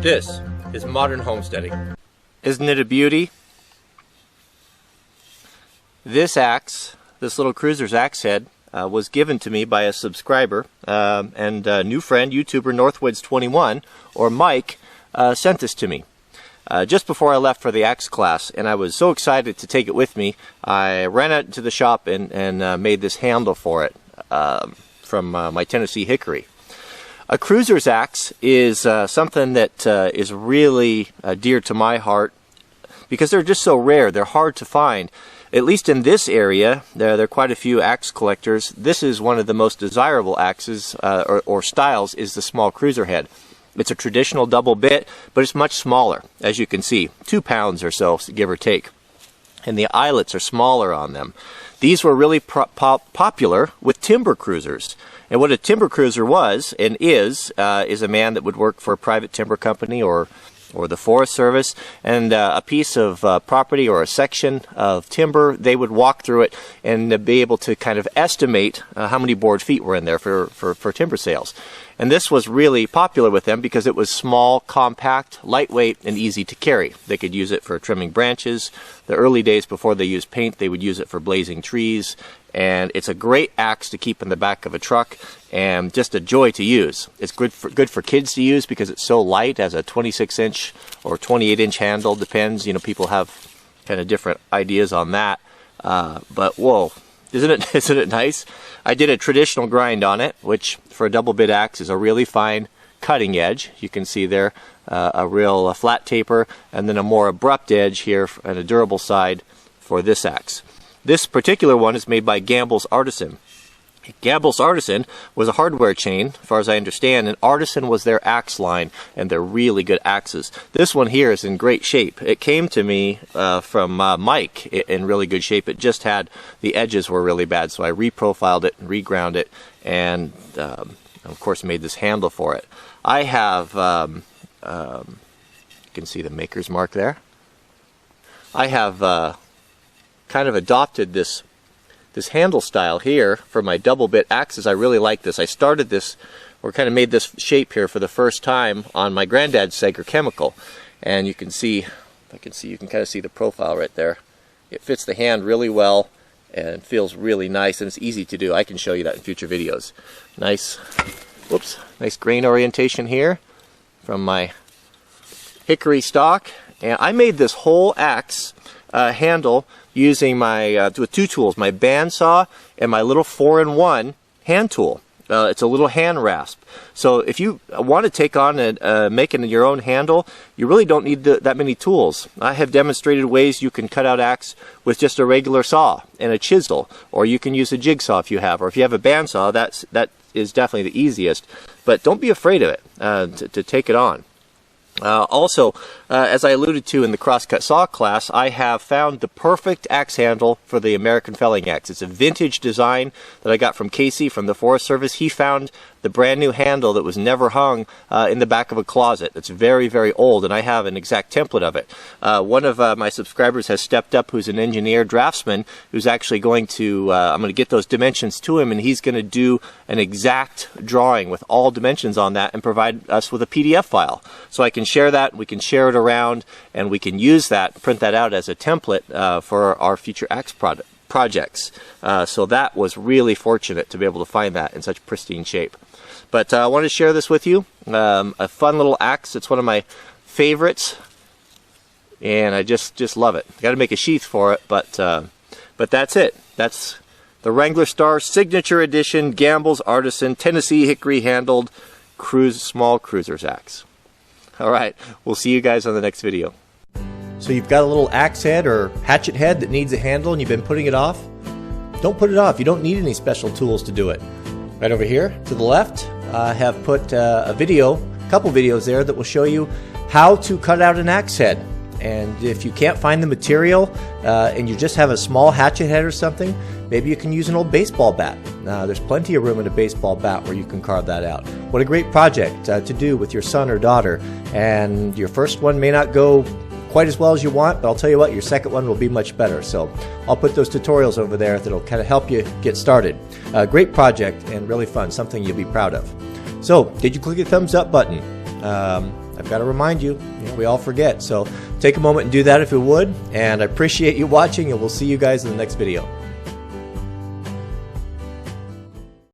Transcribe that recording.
This is modern homesteading. Isn't it a beauty? This axe, this little cruiser's axe head, was given to me by a subscriber and new friend, YouTuber Northwoods21, or Mike, sent this to me. Just before I left for the axe class, and I was so excited to take it with me, I ran out to the shop and made this handle for it from my Tennessee hickory. A cruiser's axe is something that is really dear to my heart because they're just so rare. They're hard to find. At least in this area, there are quite a few axe collectors. This is one of the most desirable axes or styles, is the small cruiser head. It's a traditional double bit, but it's much smaller, as you can see, 2 pounds or so, give or take. And the eyelets are smaller on them. These were really popular with timber cruisers. And what a timber cruiser was and is a man that would work for a private timber company or the Forest Service, and a piece of property or a section of timber, they would walk through it and be able to kind of estimate how many board feet were in there for timber sales. And this was really popular with them because it was small, compact, lightweight, and easy to carry. They could use it for trimming branches. The early days before they used paint, they would use it for blazing trees. And it's a great axe to keep in the back of a truck and just a joy to use. It's good for kids to use because it's so light, as a 26-inch or 28-inch handle, depends. You know, people have kind of different ideas on that. But whoa, isn't it nice? I did a traditional grind on it, which for a double bit axe is a really fine cutting edge. You can see there a real flat taper, and then a more abrupt edge here and a durable side for this axe. This particular one is made by Gamble's Artisan. Gamble's Artisan was a hardware chain, as far as I understand, and Artisan was their axe line, and they're really good axes. This one here is in great shape. It came to me from Mike in really good shape. It just had, the edges were really bad, so I reprofiled it and reground it, and of course made this handle for it. I have, you can see the maker's mark there. I have kind of adopted this handle style here for my double bit axes. I really like this. I started this, or kind of made this shape here for the first time on my granddad's Sager Chemical, and you can see, you can kind of see the profile right there. It fits the hand really well and feels really nice, and it's easy to do. I can show you that in future videos. Nice, whoops, nice grain orientation here from my hickory stock, and I made this whole axe handle using my with two tools, my bandsaw and my little 4-in-1 hand tool. It's a little hand rasp. So if you want to take on making your own handle, you really don't need that many tools. I have demonstrated ways you can cut out axe with just a regular saw and a chisel, or you can use a jigsaw if you have, or if you have a bandsaw, that is definitely the easiest. But don't be afraid of it to take it on. Also, as I alluded to in the crosscut saw class, I have found the perfect axe handle for the American felling axe. It's a vintage design that I got from Casey from the Forest Service. He found the brand new handle that was never hung in the back of a closet. It's very, very old, and I have an exact template of it. One of my subscribers has stepped up, who's an engineer draftsman, who's actually going to, I'm going to get those dimensions to him, and he's going to do an exact drawing with all dimensions on that and provide us with a PDF file. So I can share that, we can share it around, and we can use that, print that out as a template for our future axe projects. So that was really fortunate to be able to find that in such pristine shape. But I wanted to share this with you. A fun little axe. It's one of my favorites, and I just love it. Got to make a sheath for it, but that's it. That's the Wranglerstar Signature Edition Gamble's Artisan Tennessee hickory handled small cruiser's axe. All right, we'll see you guys on the next video. So you've got a little axe head or hatchet head that needs a handle and you've been putting it off? Don't put it off. You don't need any special tools to do it. Right over here to the left, I have put a couple videos there that will show you how to cut out an axe head. And if you can't find the material and you just have a small hatchet head or something, maybe you can use an old baseball bat. There's plenty of room in a baseball bat where you can carve that out. What a great project to do with your son or daughter. And your first one may not go quite as well as you want, but I'll tell you what, your second one will be much better. So I'll put those tutorials over there that'll kind of help you get started. Great project and really fun, something you'll be proud of. So, did you click the thumbs up button? I've got to remind you, we all forget. So take a moment and do that if you would. And I appreciate you watching, and we'll see you guys in the next video.